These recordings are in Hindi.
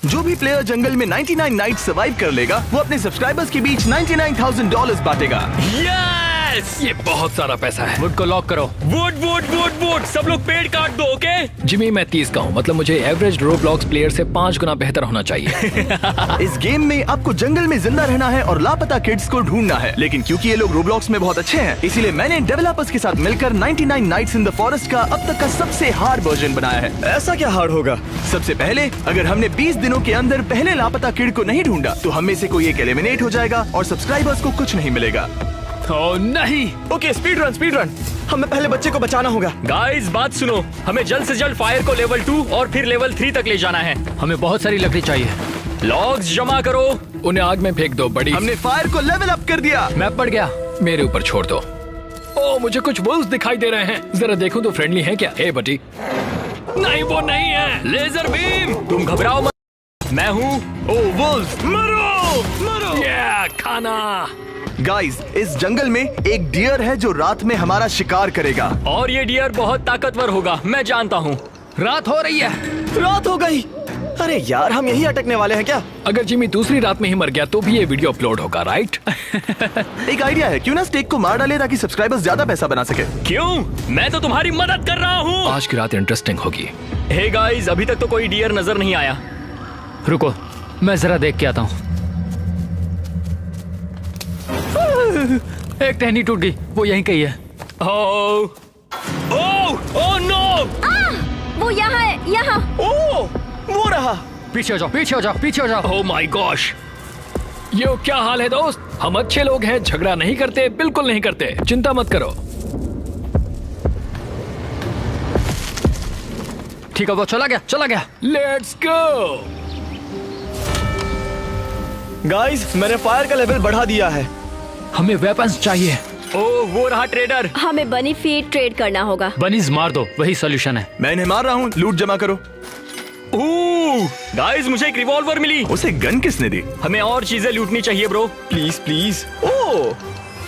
जो भी प्लेयर जंगल में 99 नाइट सर्वाइव कर लेगा वो अपने सब्सक्राइबर्स के बीच $99,000 बांटेगा। यस, ये बहुत सारा पैसा है। वुड को लॉक करो। वुड वुड वुड वुड, सब लोग पेड़ काट दो। ओके जिमी, मैं 30 का हूँ, मतलब मुझे एवरेज रोब्लॉक्स प्लेयर से 5 गुना बेहतर होना चाहिए। इस गेम में आपको जंगल में जिंदा रहना है और लापता किड्स को ढूंढना है, लेकिन क्योंकि ये लोग रोब्लॉक्स में बहुत अच्छे हैं, इसीलिए मैंने डेवलपर्स के साथ मिलकर 99 नाइट्स इन द फॉरेस्ट का अब तक का सबसे हार्ड वर्जन बनाया है। ऐसा क्या हार्ड होगा? सबसे पहले अगर हमने 20 दिनों के अंदर पहले लापता किड को नहीं ढूंढा तो हम में से कोई एक एलिमिनेट हो जाएगा और सब्सक्राइबर्स को कुछ नहीं मिलेगा। ओह नहीं। Okay, speed run. हमें पहले बच्चे को बचाना होगा। गाइस, बात सुनो, हमें जल्द से जल्द फायर को लेवल 2 और फिर लेवल 3 तक ले जाना है। हमें बहुत सारी लकड़ी चाहिए। लॉग्स जमा करो। उन्हें आग में फेंक दो बड़ी। हमने फायर को लेवल अप कर दिया। मैं पड़ गया, मेरे ऊपर छोड़ दो। ओह, मुझे कुछ वुल्व्स दिखाई दे रहे हैं। जरा देखूं तो फ्रेंडली है क्या? हे बटी। नहीं, वो नहीं है। Laser beam. तुम घबराओ मत, मैं हूँ। ओह वुल्व्स, मरो। खाना। गाइस, इस जंगल में एक डियर है जो रात में हमारा शिकार करेगा और ये डियर बहुत ताकतवर होगा, मैं जानता हूँ। रात हो रही है। रात हो गई। अरे यार, हम यही अटकने वाले हैं क्या? अगर जिमी दूसरी रात में ही मर गया तो भी ये वीडियो अपलोड होगा, राइट? एक आइडिया है, क्यों ना स्टेक को मार डाले ताकि सब्सक्राइबर्स ज्यादा पैसा बना सके। क्यों? मैं तो तुम्हारी मदद कर रहा हूँ। आज की रात इंटरेस्टिंग होगी। हे गाइस, अभी तक तो कोई डियर नजर नहीं आया। रुको, मैं जरा देख के आता हूँ। एक टहनी टूट गई, वो यहीं कहीं है। Oh no! वो यहाँ है, यहाँ। ओह, वो रहा। पीछे हो जाओ। ओह माय गॉश! यो, क्या हाल है दोस्त? हम अच्छे लोग हैं, झगड़ा नहीं करते, बिल्कुल नहीं करते, चिंता मत करो। ठीक है, वो चला गया। Let's go. गाइस, मैंने फायर का लेवल बढ़ा दिया है। हमें वेपन्स चाहिए। ओह, वो रहा ट्रेडर। हमें बनी फीड ट्रेड करना होगा। बनीज मार दो, वही सोल्यूशन है। मैं इन्हें मार रहा हूँ, लूट जमा करो। गाइस, मुझे एक रिवॉल्वर मिली। उसे गन किसने दी? हमें और चीजें लूटनी चाहिए ब्रो। प्लीज। ओह,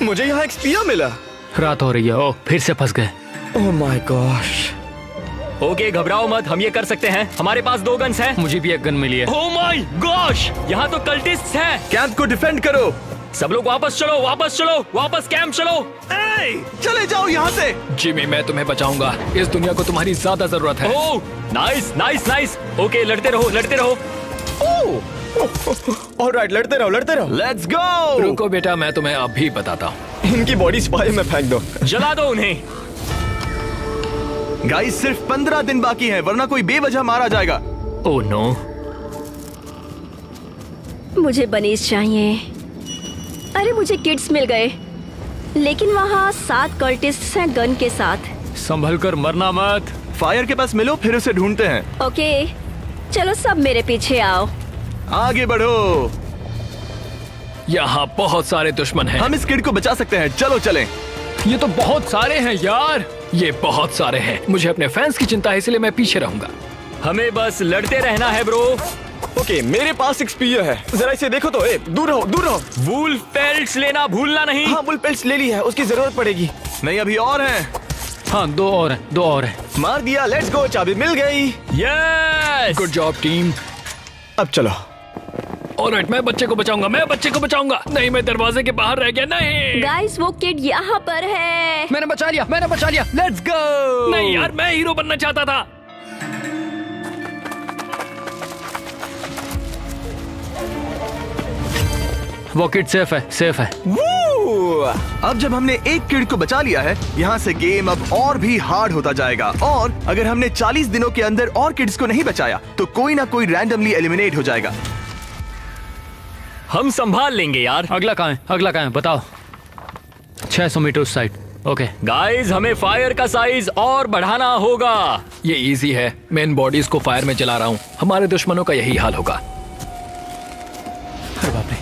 मुझे यहाँ एक स्पीयर मिला। रात हो रही है। ओह, फिर से फंस गए। ओह माय गॉश। ओके, घबराओ मत, हम ये कर सकते हैं। हमारे पास 2 गन्स हैं। मुझे भी एक गन मिली है। ओह माय गॉश, यहाँ तो कल्टिस्ट्स हैं। कैंप को डिफेंड करो। सब लोग वापस चलो, वापस कैंप चलो। चले जाओ यहाँ से। जिमी, मैं तुम्हें बचाऊंगा। इस दुनिया को तुम्हारी ज्यादा जरूरत है। ओह, नाइस। ओके, लड़ते रहो। ऑलराइट, लड़ते रहो। Let's go. रुको बेटा, मैं तुम्हें अभी बताता हूँ। इनकी बॉडी स्पाई में फेंक दो। जला दो उन्हें। गाइस, सिर्फ 15 दिन बाकी है, वरना कोई बेवजह मारा जाएगा। Oh no. मुझे बनीज चाहिए। अरे, मुझे किड्स मिल गए, लेकिन वहाँ 7 कल्टिस्ट्स हैं गन के साथ। संभल कर मरना मत। फायर के पास मिलो, फिर उसे ढूंढते हैं। ओके, चलो सब मेरे पीछे आओ। आगे बढ़ो। यहाँ बहुत सारे दुश्मन हैं। हम इस किड को बचा सकते हैं, चलो चलें। ये तो बहुत सारे हैं यार, ये बहुत सारे हैं। मुझे अपने फैंस की चिंता है, इसलिए मैं पीछे रहूंगा। हमें बस लड़ते रहना है ब्रो। ओके, मेरे पास एक स्पीयर है, जरा इसे देखो तो। दूर रहो। वुल्फ पेल्ट्स लेना भूलना नहीं। हाँ, वुल्फ पेल्ट्स ले ली है, उसकी जरूरत पड़ेगी। नहीं, अभी और हैं। हाँ, 2 और हैं। मार दिया, लेट्स गो, चाबी मिल गई। Yes, good job team. अब चलो। ऑलराइट, मैं बच्चे को बचाऊंगा। नहीं, मैं दरवाजे के बाहर रह गया। नहीं गाइस, वो किड यहाँ पर है। मैंने बचा लिया। Let's go. नहीं यार, मैं हीरो बनना चाहता था। वो किड सेफ है। अब जब हमने एक किड को बचा लिया है, यहाँ से गेम अब और भी हार्ड होता जाएगा। और अगर हमने 40 दिनों के अंदर और किड्स को नहीं बचाया तो कोई ना कोई रैंडमली एलिमिनेट हो जाएगा। हम संभाल लेंगे यार। अगला कहाँ है बताओ। 600 मीटर उस साइड। ओके गाइस, हमें फायर का साइज और बढ़ाना होगा। ये इजी है, मैं इन बॉडीज को फायर में चला रहा हूँ। हमारे दुश्मनों का यही हाल होगा। अरे बाप रे।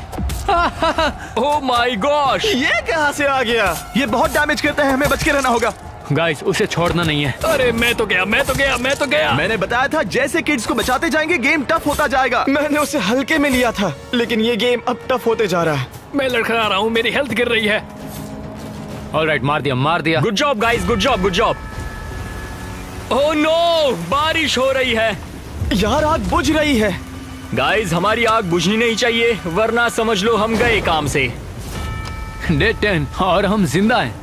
ओह माय गॉश, ये कहाँ से आ गया? ये बहुत डैमेज करते हैं, हमें बच के रहना होगा। गाइस, उसे छोड़ना नहीं है। अरे मैं तो गया। मैंने बताया था, जैसे किड्स को बचाते जाएंगे गेम टफ होता जाएगा। मैंने उसे हल्के में लिया था, लेकिन ये गेम अब टफ होते जा रहा है। मैं लड़खड़ा रहा हूँ, मेरी हेल्थ गिर रही है। ऑलराइट, मार दिया। Good job guys, good job. Oh no, बारिश हो रही है। यार, आग बुझ रही है। गाइस हमारी आग बुझनी नहीं चाहिए, वरना समझ लो हम गए काम से। डे 10 और हम जिंदा हैं।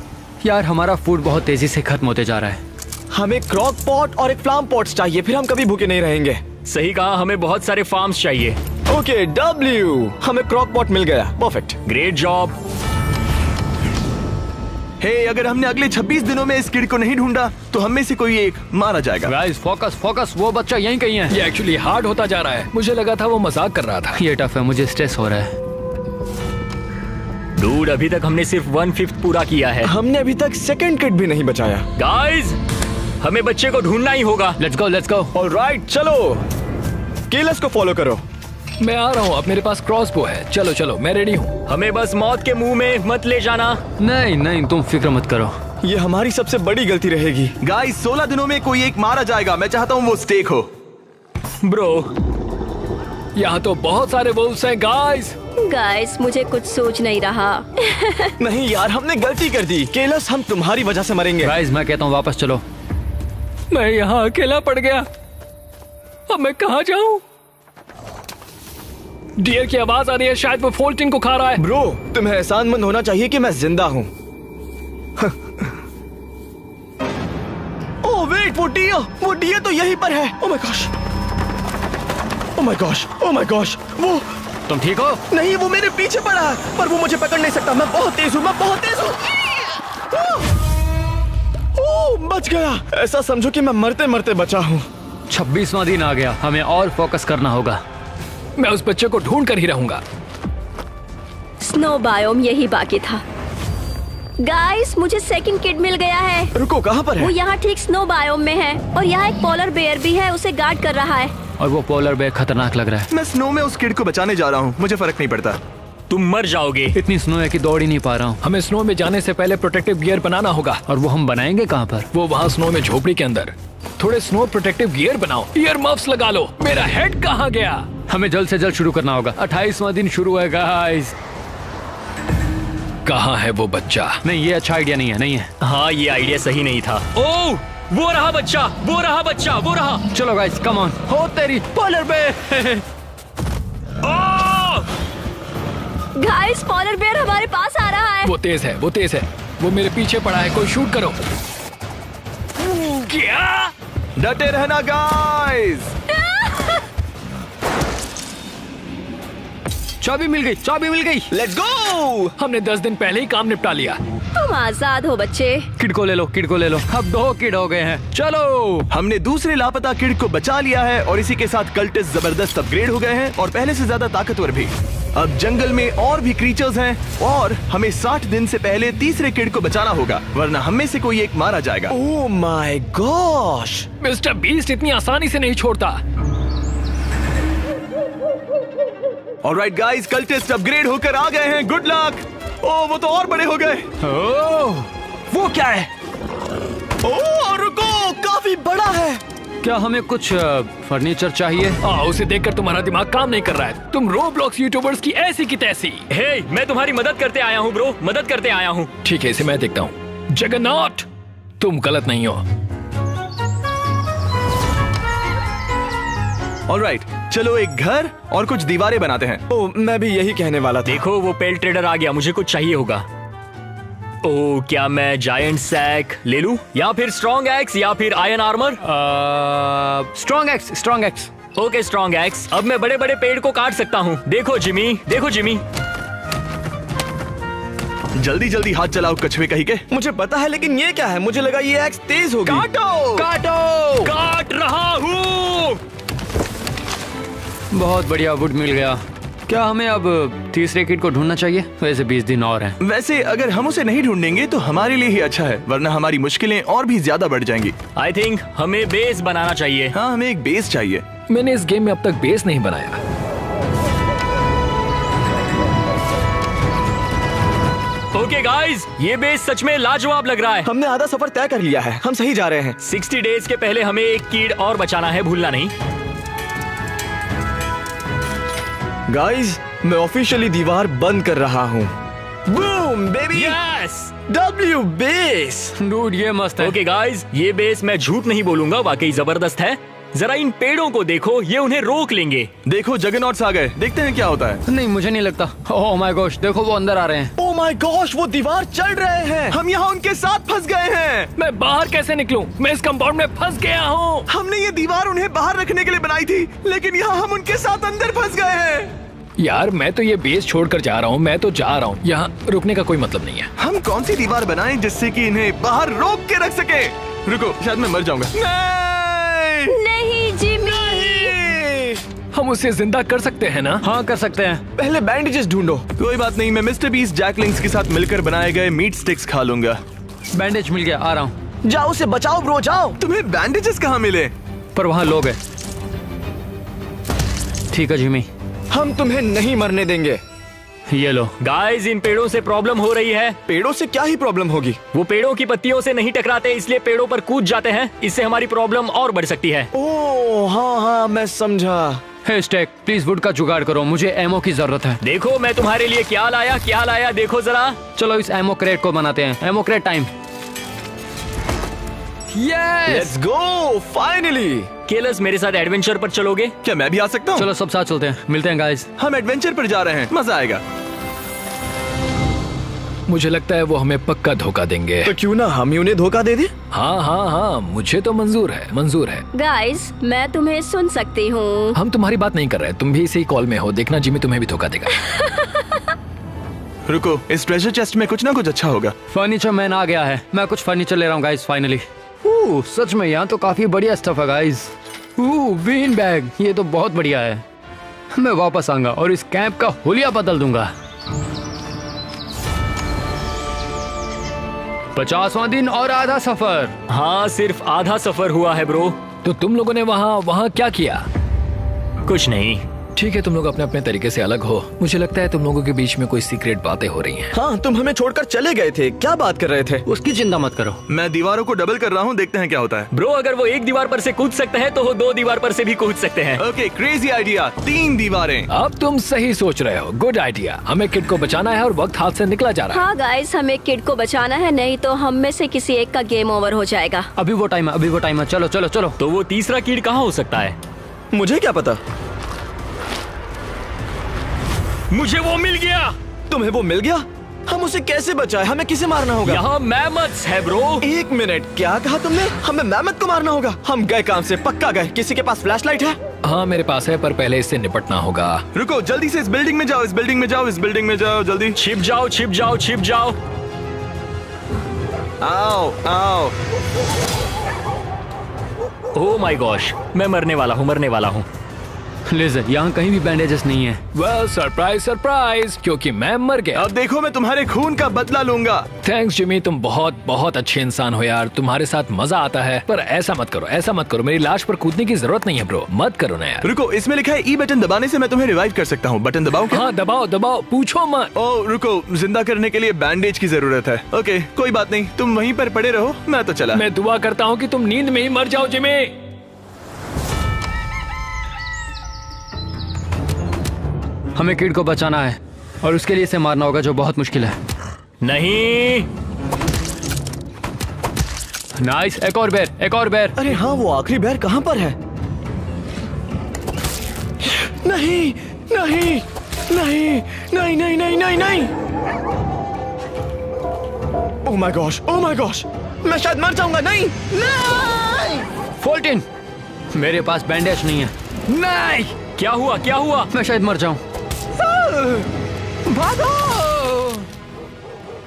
यार हमारा फूड बहुत तेजी से खत्म होते जा रहा है। हमें क्रॉक पॉट और एक फ्लाम पॉट्स चाहिए, फिर हम कभी भूखे नहीं रहेंगे। सही कहा, हमें बहुत सारे फार्म्स चाहिए। ओके डब्ल्यू, हमें क्रॉक पॉट मिल गया। परफेक्ट। Great job. हे, अगर हमने अगले 26 दिनों में इस किड को नहीं ढूंढा तो हम में से कोई एक मारा जाएगा। गाइस फोकस फोकस, वो बच्चा यहीं कहीं है। ये एक्चुअली हार्ड होता जा रहा है। मुझे लगा था वो मजाक कर रहा था। ये टफ है, मुझे स्ट्रेस हो रहा है। डूड, अभी तक हमने सिर्फ 1/5 पूरा किया है। हमने अभी तक सेकंड किड भी नहीं बचाया। गाइस हमें बच्चे को ढूंढना ही होगा। Let's go let's go. Alright चलो, केलस को फॉलो करो। मैं आ रहा हूँ, अब मेरे पास क्रॉसबो है। चलो चलो, मैं रेडी हूँ। हमें बस मौत के मुंह में मत ले जाना। नहीं नहीं, तुम फिक्र मत करो। ये हमारी सबसे बड़ी गलती रहेगी। गाइस 16 दिनों में कोई एक मारा जाएगा। मैं चाहता हूँ वो स्टेक हो। ब्रो, यहाँ तो बहुत सारे वुल्व्स हैं गाइस। गाइस मुझे कुछ सोच नहीं रहा। नहीं यार, हमने गलती कर दी। केलस, हम तुम्हारी वजह से मरेंगे। गाइस मैं कहता हूँ वापस चलो। मैं यहाँ अकेला पड़ गया। अब मैं कहाँ जाऊँ? डियर की आवाज आ रही है, शायद वो फोल्टिन को खा रहा है। ब्रो, तुम्हें एहसानमंद होना चाहिए कि मैं जिंदा हूँ। ओह वेट, वो डियर तो यहीं पर है। ओह my gosh, oh my gosh, oh my gosh. वो तुम ठीक हो? नहीं, वो मेरे पीछे पड़ा है, पर वो मुझे पकड़ नहीं सकता। मैं बहुत तेज हूँ, मैं बहुत तेज हूँ। ओह, बच गया। ऐसा समझो कि मैं मरते मरते बचा हूँ। 26वां दिन आ गया, हमें और फोकस करना होगा। मैं उस बच्चे को ढूंढ कर ही रहूंगा। स्नो बायोम यही बाकी था। गाइस मुझे सेकंड किड मिल गया है। रुको, कहाँ पर वो है? यहाँ ठीक स्नो बायोम में है और यहाँ एक पोलर बेयर भी है, उसे गार्ड कर रहा है। और वो पोलर बेयर खतरनाक लग रहा है। मैं स्नो में उस किड को बचाने जा रहा हूँ, मुझे फर्क नहीं पड़ता। तुम मर जाओगे। इतनी स्नो है कि दौड़ ही नहीं पा रहा हूँ। हमें स्नो में जाने से पहले प्रोटेक्टिव गियर बनाना होगा। और वो हम बनाएंगे कहाँ पर? वो वहाँ स्नो में झोपड़ी के अंदर। थोड़े स्नो प्रोटेक्टिव गियर बनाओ। ईयर मफ्स लगा लो। मेरा हेड कहाँ गया? हमें जल्द से जल्द शुरू करना होगा। 28वां दिन शुरू है गाइस। कहाँ है वो बच्चा? नहीं, ये अच्छा आइडिया नहीं है, नहीं है। हाँ, ये आइडिया सही नहीं था। ओह, वो रहा बच्चा, वो रहा बच्चा, वो रहा। चलो गाइस कम ऑन। हो तेरी polar bear. Guys polar bear हमारे पास आ रहा है। वो तेज है, वो तेज है। वो मेरे पीछे पड़ा है, कोई शूट करो। क्या? डटे रहना गाइस। चाबी मिल गई, चाबी मिल गई। Let's go. हमने 10 दिन पहले ही काम निपटा लिया। तुम आजाद हो बच्चे। किड को ले लो, किड को ले लो। अब 2 किड हो गए हैं। चलो, हमने दूसरे लापता किड को बचा लिया है और इसी के साथ कल्टिस्ट जबरदस्त अपग्रेड हो गए हैं और पहले से ज्यादा ताकतवर भी। अब जंगल में और भी क्रीचर्स हैं और हमें 60 दिन से पहले तीसरे किड को बचाना होगा, वरना हम में से कोई एक मारा जाएगा। ओह माय गॉश। मिस्टर बीस्ट इतनी आसानी से नहीं छोड़ता। ऑलराइट गाइस, कल्टिस्ट अपग्रेड होकर आ गए हैं। Good luck. ओह, वो तो और बड़े हो गए। ओह, वो क्या है? ओह रुको, काफी बड़ा है। क्या हमें कुछ फर्नीचर चाहिए? उसे देखकर तुम्हारा दिमाग काम नहीं कर रहा है। तुम रोब्लॉक्स यूट्यूबर्स की ऐसी की तैसी। हे, मैं तुम्हारी मदद करते आया हूँ ब्रो, मदद करते आया हूँ। ठीक है, इसे मैं देखता हूँ। जगन्नाथ, तुम गलत नहीं हो। ऑलराइट, चलो एक घर और कुछ दीवारें बनाते हैं। ओह, मैं भी यही कहने वाला था। देखो, वो पेल ट्रेडर आ गया, मुझे कुछ चाहिए होगा। ओह, क्या मैं जायंट सैक ले लूं या फिर स्ट्रॉन्ग एक्स या फिर iron armour? Strong x, strong x. Okay, strong x. अब मैं बड़े बड़े पेड़ को काट सकता हूँ। देखो जिमी, देखो जिमी। जल्दी जल्दी हाथ चलाओ कछुए कहीं के। मुझे पता है, लेकिन ये क्या है? मुझे लगा ये एक्स तेज होगी। काटो काटो। काट रहा हूँ। बहुत बढ़िया, वुड मिल गया। क्या हमें अब तीसरे किड को ढूंढना चाहिए? वैसे 20 दिन और हैं। वैसे अगर हम उसे नहीं ढूंढेंगे तो हमारे लिए ही अच्छा है, वरना हमारी मुश्किलें और भी ज्यादा बढ़ जाएंगी। आई थिंक हमें बेस बनाना चाहिए। हाँ, हमें एक बेस चाहिए। मैंने इस गेम में अब तक बेस नहीं बनाया। ओके गाइस, ये बेस सच में लाजवाब लग रहा है। हमने आधा सफर तय कर लिया है, हम सही जा रहे हैं। 60 डेज के पहले हमें एक कीड और बचाना है, भूलना नहीं। गाइस, मैं ऑफिशियली दीवार बंद कर रहा हूँ। Boom baby. Yes, W base. Dude, ये मस्त है। ओके गाइस, ये बेस मैं झूठ नहीं बोलूंगा, वाकई जबरदस्त है। जरा इन पेड़ों को देखो, ये उन्हें रोक लेंगे। देखो जगरनॉट्स आ गए, देखते हैं क्या होता है। नहीं मुझे नहीं लगता। ओह माय गॉश, देखो वो अंदर आ रहे हैं। ओह माय गॉश, वो दीवार चल रहे हैं। हम यहाँ उनके साथ फंस गए हैं। मैं बाहर कैसे निकलूं? मैं इस कंपाउंड में फंस गया हूँ। हमने ये दीवार उन्हें बाहर रखने के लिए बनाई थी, लेकिन यहाँ हम उनके साथ अंदर फंस गए हैं। यार मैं तो ये बेस छोड़कर जा रहा हूँ, मैं तो जा रहा हूँ। यहाँ रुकने का कोई मतलब नहीं है। हम कौन सी दीवार बनाएं जिससे कि इन्हें बाहर रोक के रख सके? रुको, शायद मैं मर जाऊंगा। नहीं, नहीं जिमी। हम उसे जिंदा कर सकते हैं ना? हाँ कर सकते हैं। पहले बैंडेजेस ढूंढो। कोई बात नहीं, मैं मिस्टर बीस्ट जैकलिंग्स के साथ मिलकर बनाए गए मीट स्टिक्स खा लूंगा। बैंडेज मिल गया, आ रहा हूँ। जाओ उसे बचाओ ब्रो, जाओ। तुम्हें बैंडेजेस कहाँ मिले? पर वहाँ लोग हैं। ठीक है जिमी, हम तुम्हें नहीं मरने देंगे। ये लो। गाइस, इन पेड़ों से प्रॉब्लम हो रही है। पेड़ों से क्या ही प्रॉब्लम होगी? वो पेड़ों की पत्तियों से नहीं टकराते, इसलिए पेड़ों पर कूद जाते हैं। इससे हमारी प्रॉब्लम और बढ़ सकती है। ओह हाँ हाँ, मैं समझा। हे स्टैक, प्लीज वुड का जुगाड़ करो, मुझे एमो की जरूरत है। देखो मैं तुम्हारे लिए क्या लाया, देखो जरा। चलो इस एमो क्रेट को बनाते हैं। एमो crate time. Let's go, finally. केलस, मेरे साथ एडवेंचर पर चलोगे? क्या मैं भी आ सकता हूँ? चलो सब साथ चलते हैं, मिलते हैं गाइस। हम एडवेंचर पर जा रहे हैं, मजा आएगा। मुझे लगता है वो हमें पक्का धोखा देंगे। तो क्यों ना हम ही उन्हें धोखा दे दें? हाँ हाँ हाँ, मुझे तो मंजूर है, मंजूर है। गाइस, मैं तुम्हें सुन सकती हूँ। हम तुम्हारी बात नहीं कर रहे, तुम भी इसी कॉल में हो। देखना जिमी तुम्हें भी धोखा देगा। रुको, इस ट्रेजर चेस्ट में कुछ ना कुछ अच्छा होगा। फर्नीचर मैन आ गया है, मैं कुछ फर्नीचर ले रहा हूँ गाइस फाइनली। सच में यहाँ तो काफी बढ़िया स्टफ है गाइस। बीन बैग, ये तो बहुत बढ़िया है। मैं वापस आऊंगा और इस कैंप का हुलिया बदल दूंगा। 50वां दिन और आधा सफर। हाँ, सिर्फ आधा सफर हुआ है ब्रो। तो तुम लोगों ने वहाँ क्या किया? कुछ नहीं। ठीक है, तुम लोग अपने अपने तरीके से अलग हो। मुझे लगता है तुम लोगों के बीच में कोई सीक्रेट बातें हो रही हैं। हाँ, तुम हमें छोड़कर चले गए थे, क्या बात कर रहे थे? उसकी चिंता मत करो। मैं दीवारों को डबल कर रहा हूँ, देखते हैं क्या होता है। ब्रो, अगर वो एक दीवार पर से कूद सकते हैं तो वो 2 दीवार पर से भी कूद सकते हैं। Okay, crazy idea. 3 दीवारें। अब तुम सही सोच रहे हो, गुड आइडिया। हमें किड को बचाना है और वक्त हाथ से निकला जा रहा है। हाँ गाइस, हमें किड को बचाना है, नहीं तो हम में से किसी एक का गेम ओवर हो जाएगा। अभी वो टाइम है, चलो चलो चलो। तो वो तीसरा कीड़ कहाँ हो सकता है? मुझे क्या पता। मुझे वो मिल गया। तुम्हें वो मिल गया? हम उसे कैसे बचाए? हमें किसे मारना होगा? यहाँ मैमथ्स है ब्रो। 1 मिनट, क्या कहा तुमने? हमें मैमथ को मारना होगा? हम गए काम से, पक्का गए। किसी के पास फ्लैशलाइट है? हाँ मेरे पास है, पर पहले इससे निपटना होगा। रुको, जल्दी से इस बिल्डिंग में जाओ, इस बिल्डिंग में जाओ, इस बिल्डिंग में जाओ, जल्दी। छिप जाओ, छिप जाओ, छिप जाओ। आओ आओ। ओह माय गॉश, मैं मरने वाला हूँ, मरने वाला हूँ। लिज़, यहाँ कहीं भी बैंडेजेस नहीं है। वेल सरप्राइज सरप्राइज, क्योंकि मैं मर गया। अब देखो, मैं तुम्हारे खून का बदला लूंगा। थैंक्स जिमी, तुम बहुत बहुत अच्छे इंसान हो यार। तुम्हारे साथ मजा आता है, पर ऐसा मत करो, ऐसा मत करो। मेरी लाश पर कूदने की जरूरत नहीं है ब्रो, मत करो ना यार। रुको, इसमें लिखा है ई बटन दबाने से मैं तुम्हें रिवाइव कर सकता हूँ। बटन दबाओ क्या? हाँ दबाओ दबाओ, पूछो मत। ओह रुको, जिंदा करने के लिए बैंडेज की जरूरत है। ओके, कोई बात नहीं, तुम वहीं पर पड़े रहो, मैं तो चला। मैं दुआ करता हूँ कि तुम नींद में ही मर जाओ जिमी। हमें किड को बचाना है और उसके लिए इसे मारना होगा, जो बहुत मुश्किल है। नहीं। नाइस, एक और बेर, एक और बेर। अरे हाँ, वो आखिरी बेर कहाँ पर है? नहीं नहीं नहीं नहीं नहीं नहीं नहीं नहीं। ओह my gosh, oh my gosh, मैं शायद मर जाऊंगा। नहीं नहीं। 14, मेरे पास बैंडेज नहीं है। नहीं, क्या हुआ, क्या हुआ? मैं शायद मर जाऊं। भागो।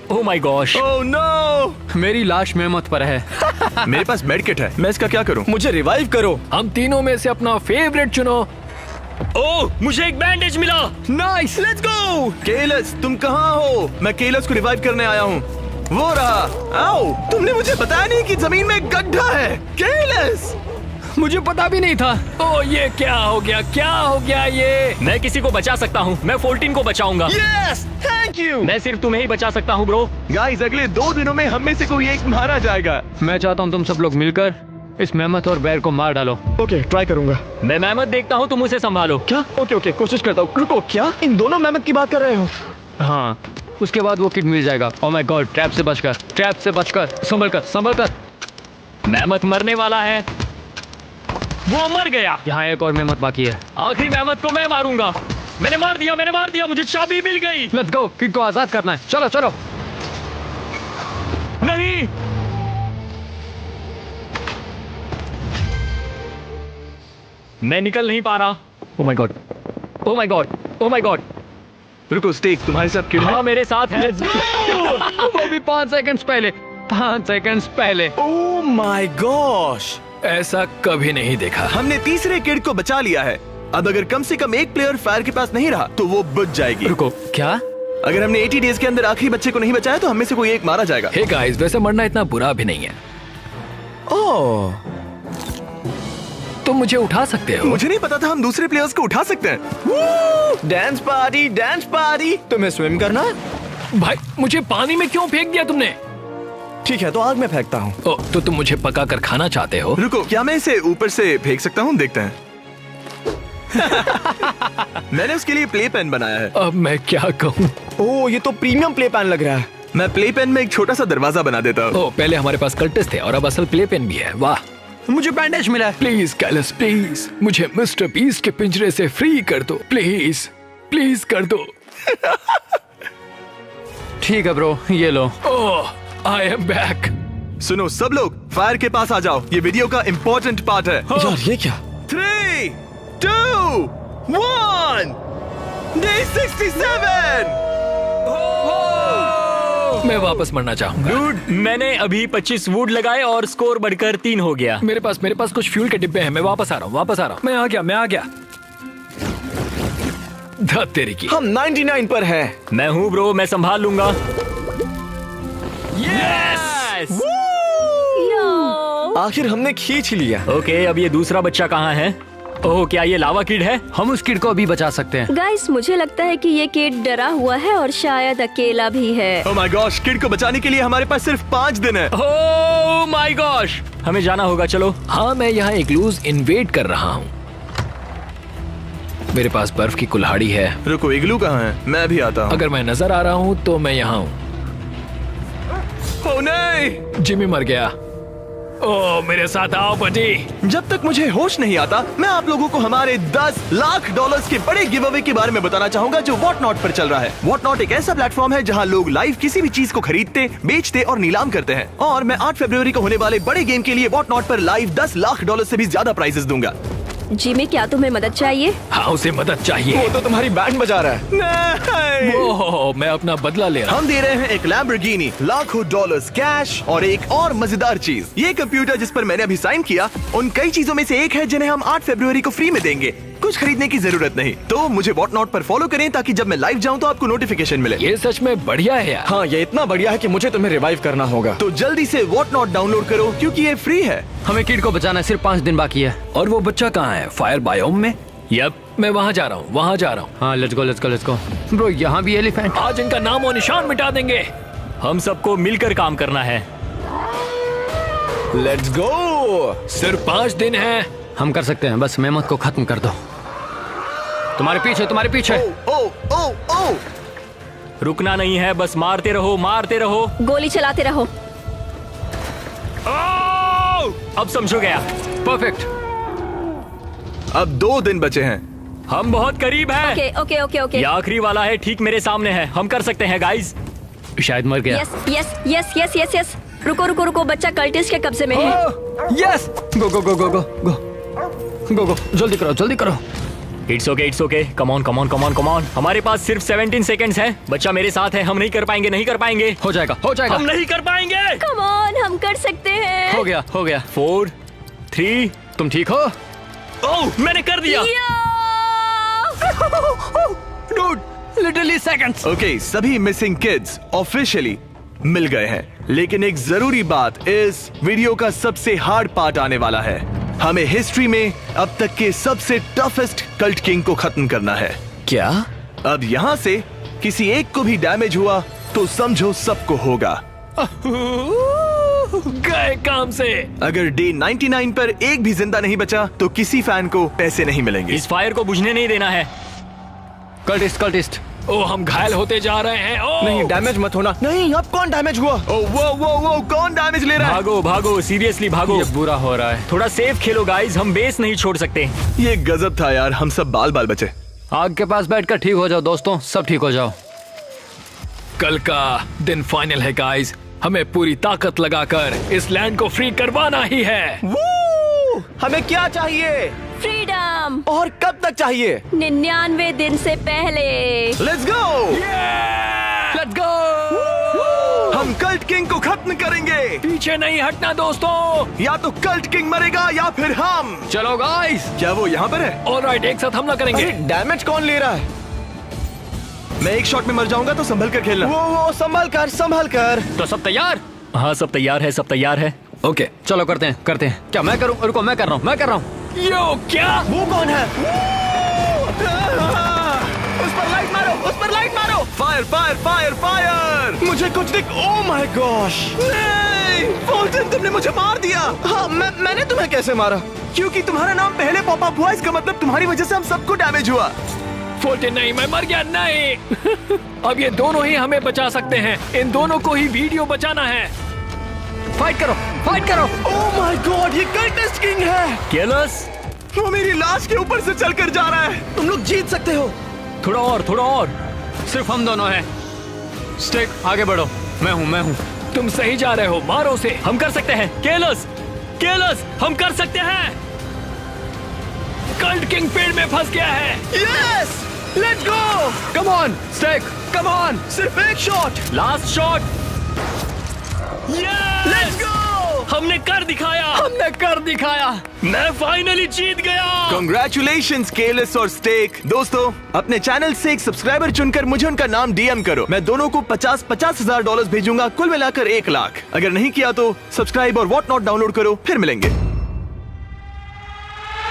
Oh my gosh. Oh no, मेरी लाश मेमत पर है। मेरे पास मेडकिट है, मैं इसका क्या करूं? मुझे रिवाइव करो। हम तीनों में से अपना फेवरेट चुनो। ओह, मुझे एक बैंडेज मिला। Nice, let's go. केलस, तुम कहाँ हो? मैं केलस को रिवाइव करने आया हूँ। वो रहा। आओ, तुमने मुझे बताया नहीं कि जमीन में एक गड्ढा है। केलस, मुझे पता भी नहीं था। ओ ये क्या हो गया, क्या हो गया ये? मैं किसी को बचा सकता हूँ, मैं 14 को बचाऊंगा। Yes, thank you. मैं सिर्फ तुम्हें ही बचा सकता हूँ ब्रो। गाइस, अगले 2 दिनों में हम में से कोई एक मारा जाएगा। मैं चाहता हूँ तुम सब लोग मिलकर इस मेमत और बैर को मार डालो। ओके, ट्राई करूंगा। मैं मैमथ देखता हूँ, तुम उसे संभालो। क्या? ओके ओके, कोशिश करता हूँ। रुको, क्या इन दोनों मेहमत की बात कर रहे हो? हाँ, उसके बाद वो किड मिल जाएगा। ओह माय गॉड, ट्रैप से बचकर, ट्रैप से बचकर, संभल कर, संभल कर। मैमथ मरने वाला है। वो मर गया। यहाँ एक और मेहमत बाकी है। आखिरी मेहमत को मैं मारूंगा। मैंने मार दिया, मुझे चाबी मिल गई। लेट्स गो, किड को आजाद करना है। चलो चलो। नहीं, मैं निकल नहीं पा रहा। Oh my God, oh my God, oh my God. रुको, स्टेक तुम्हारे साथ किड है? हाँ, मेरे साथ है। वो भी 5 सेकंड्स पहले। 5 सेकंड्स पहले। ओह माय गॉश, ऐसा कभी नहीं देखा। हमने तीसरे किड को बचा लिया है। अब अगर कम से कम एक प्लेयर फायर के पास नहीं रहा तो वो बुझ जाएगी। रुको, क्या? अगर हमने 80 डेज के अंदर आखिरी बच्चे को नहीं बचाया तो हमें से कोई एक मारा जाएगा। हे गाइस, वैसे मरना इतना बुरा भी नहीं है। ओह, तुम मुझे उठा सकते हो। मुझे नहीं पता था हम दूसरे प्लेयर्स को उठा सकते हैं। Dance party, dance party. तुम्हें स्विम करना है? भाई, मुझे पानी में क्यों फेंक दिया तुमने? ठीक है, तो आग में फेंकता हूँ। तो तुम मुझे पका कर खाना चाहते हो? रुको, क्या मैं इसे ऊपर से फेंक सकता हूँ? देखते हैं। मैंने उसके लिए प्ले पेन बनाया है। अब मैं क्या कहूँ? ओह, ये तो प्रीमियम प्ले पैन लग रहा है। मैं प्ले पेन में एक छोटा सा दरवाजा बना देता हूँ। पहले हमारे पास कल्टिस्ट थे और अब असल प्ले पेन भी है। वाह। मुझे बैंडेज मिला है। प्लीज कैलस, प्लीज मुझे मिस्टर बीस्ट के पिंजरे से फ्री कर दो। प्लीज, प्लीज कर दो। ठीक है ब्रो, ये लो। ओह, आई एम बैक। सुनो सब लोग, फायर के पास आ जाओ। ये वीडियो का इम्पोर्टेंट पार्ट है। यार, ये क्या? 3, 2, 1, Day 67। मैं वापस मरना चाहूंगा। डूड, मैंने अभी 25 वुड लगाए और स्कोर बढ़कर 3 हो गया। मेरे पास कुछ फ्यूल के डिब्बे हैं। मैं वापस आ रहा हूँ। मैं आ गया। धत तेरी की। हम 99 पर हैं। मैं हूँ ब्रो, मैं संभाल लूंगा। यस! आखिर हमने खींच लिया। ओके, अब ये दूसरा बच्चा कहाँ है? ओह, क्या ये लावा किड है? हम उस किड को अभी बचा सकते हैं। गाइस, मुझे लगता है कि ये किड डरा हुआ है और शायद अकेला भी है। ओह माय गॉश, किड को बचाने के लिए हमारे पास सिर्फ 5 दिन है। ओह माय गॉश, हमें जाना होगा। चलो। हाँ, मैं यहाँ एक लूज इन्वेट कर रहा हूँ। मेरे पास बर्फ की कुल्हाड़ी है। रुको, इग्लू कहाँ है? मैं भी आता हूँ। अगर मैं नजर आ रहा हूँ तो मैं यहाँ हूँ। ओह नहीं, जिमी मर गया। ओह, मेरे साथ आओ बजी। जब तक मुझे होश नहीं आता, मैं आप लोगों को हमारे 10 लाख डॉलर्स के बड़े गिव अवे के बारे में बताना चाहूंगा जो व्हाटनॉट पर चल रहा है। व्हाटनॉट एक ऐसा प्लेटफॉर्म है जहां लोग लाइव किसी भी चीज को खरीदते, बेचते और नीलाम करते हैं। और मैं 8 फरवरी को होने वाले बड़े गेम के लिए व्हाटनॉट पर लाइव 10 लाख डॉलर से भी ज्यादा प्राइजेस दूंगा। जिमी, क्या तुम्हें मदद चाहिए? हाँ, उसे मदद चाहिए। वो तो तुम्हारी बैंड बजा रहा है। नहीं। ओह, मैं अपना बदला ले रहा हूँ। हम दे रहे हैं एक लैम्बोर्गिनी, लाखों डॉलर्स कैश और एक और मजेदार चीज। ये कंप्यूटर जिस पर मैंने अभी साइन किया, उन कई चीजों में से एक है जिन्हें हम 8 फरवरी को फ्री में देंगे। कुछ खरीदने की जरूरत नहीं। तो मुझे व्हाटनॉट पर फॉलो करें ताकि जब मैं लाइव जाऊं तो आपको नोटिफिकेशन मिले। ये सच में बढ़िया है यार। हाँ, ये इतना बढ़िया है कि मुझे तुम्हें रिवाइव करना होगा। तो जल्दी से व्हाटनॉट डाउनलोड करो क्योंकि ये फ्री है। हमें किड को बचाना है, सिर्फ 5 दिन बाकी है। और वो बच्चा कहाँ है? फायर बायोम में? यप, मैं वहाँ जा रहा हूँ। हाँ, लेट्स गो। ब्रो, यहाँ भी एलिफेंट। आज इनका नाम और निशान मिटा देंगे। हम सबको मिलकर काम करना है। Let's go. सिर्फ 5 दिन है। हम कर सकते हैं, बस मेहमत को खत्म कर दो। तुम्हारे पीछे। ओ। रुकना नहीं है, बस मारते रहो। गोली चलाते रहो। अब समझो गया। परफेक्ट। अब 2 दिन बचे हैं। हम बहुत करीब हैं। ओके। ये आखिरी वाला है, ठीक मेरे सामने है। हम कर सकते हैं गाइस। शायद मर गया। यस। रुको, बच्चा कल्टिस्ट के कब्जे में है। यस। गो, जल्दी करो। It's okay. Come on. हमारे पास सिर्फ 17 सेकंड्स हैं। बच्चा मेरे साथ है, हम नहीं कर पाएंगे। हो जाएगा। हम नहीं कर पाएंगे। कम ऑन, हम कर सकते हैं। हो गया। 4, 3। तुम ठीक हो? ओह, मैंने कर दिया। Literally seconds. ओके, सभी मिसिंग किड्स ऑफिशियली मिल गए हैं। लेकिन एक जरूरी बात, इस वीडियो का सबसे हार्ड पार्ट आने वाला है। हमें हिस्ट्री में अब तक के सबसे टफेस्ट कल्ट किंग को खत्म करना है। क्या? अब यहाँ से किसी एक को भी डैमेज हुआ तो समझो सबको होगा। गए काम से। अगर डे 99 पर एक भी जिंदा नहीं बचा तो किसी फैन को पैसे नहीं मिलेंगे। इस फायर को बुझने नहीं देना है। कल्टिस्ट। ओ हम घायल होते जा रहे हैं। ओ नहीं, डैमेज मत होना। नहीं, अब कौन डैमेज हुआ? ओ वो कौन डैमेज ले रहा है? भागो भागो, सीरियसली भागो। ये बुरा हो रहा है। थोड़ा सेफ खेलो गाइस, हम बेस नहीं छोड़ सकते। ये गजब था यार, हम सब बाल बचे। आग के पास बैठकर ठीक हो जाओ दोस्तों, सब ठीक हो जाओ। कल का दिन फाइनल है गाइस, हमें पूरी ताकत लगाकर इस लैंड को फ्री करवाना ही है। वू! हमें क्या चाहिए फ्रीडम। और कब तक चाहिए? 99 दिन से पहले। Let's go, let's go. हम कल्ट किंग को खत्म करेंगे। पीछे नहीं हटना दोस्तों। या तो कल्ट किंग मरेगा या फिर हम। चलो गाइस। क्या वो यहाँ पर है? ऑलराइट, एक साथ हमला करेंगे। अरे डैमेज कौन ले रहा है? मैं एक शॉट में मर जाऊंगा तो संभल कर खेलना। वो संभल कर। तो सब तैयार? हाँ सब तैयार है, सब तैयार है। ओके चलो करते हैं। क्या मैं करूँ? रुको, मैं कर रहा हूँ। यो क्या? वो कौन है? उस पर लाइट मारो। फायर। मुझे कुछ दिख। ओह माय गॉश। नहीं, फॉल्टन तुमने मुझे मार दिया। हाँ, मैंने तुम्हें कैसे मारा? क्योंकि तुम्हारा नाम पहले पॉपअप हुआ, इसका मतलब तुम्हारी वजह से हम सबको डैमेज हुआ। फोर्टीन नहीं, मैं मर गया नहीं। अब ये दोनों ही हमें बचा सकते हैं। इन दोनों को ही वीडियो बचाना है। फाइट करो। ओह माय गॉड, ये कल्टिस्ट किंग है। केयरलेस, वो मेरी लाश के ऊपर से चलकर जा रहा है। तुम लोग जीत सकते हो। थोड़ा और। सिर्फ हम दोनों हैं। स्टिक, आगे बढ़ो। मैं हूँ। तुम सही जा रहे हो, मारो से। हम कर सकते हैं। केयरलेस, हम कर सकते हैं। कल्ट किंग पेड़ में फंस गया है। Yes, let's go. Come on stick, come on. सिर्फ एक shot. Last shot. Let's go. हमने कर दिखाया। मैं फाइनली जीत गया। Congratulations, केयरलेस और स्टेक। दोस्तों, अपने चैनल से एक सब्सक्राइबर चुनकर मुझे उनका नाम DM करो। मैं दोनों को 50 हजार डॉलर भेजूंगा, कुल मिलाकर 1 लाख। अगर नहीं किया तो सब्सक्राइब और व्हाट नॉट डाउनलोड करो। फिर मिलेंगे।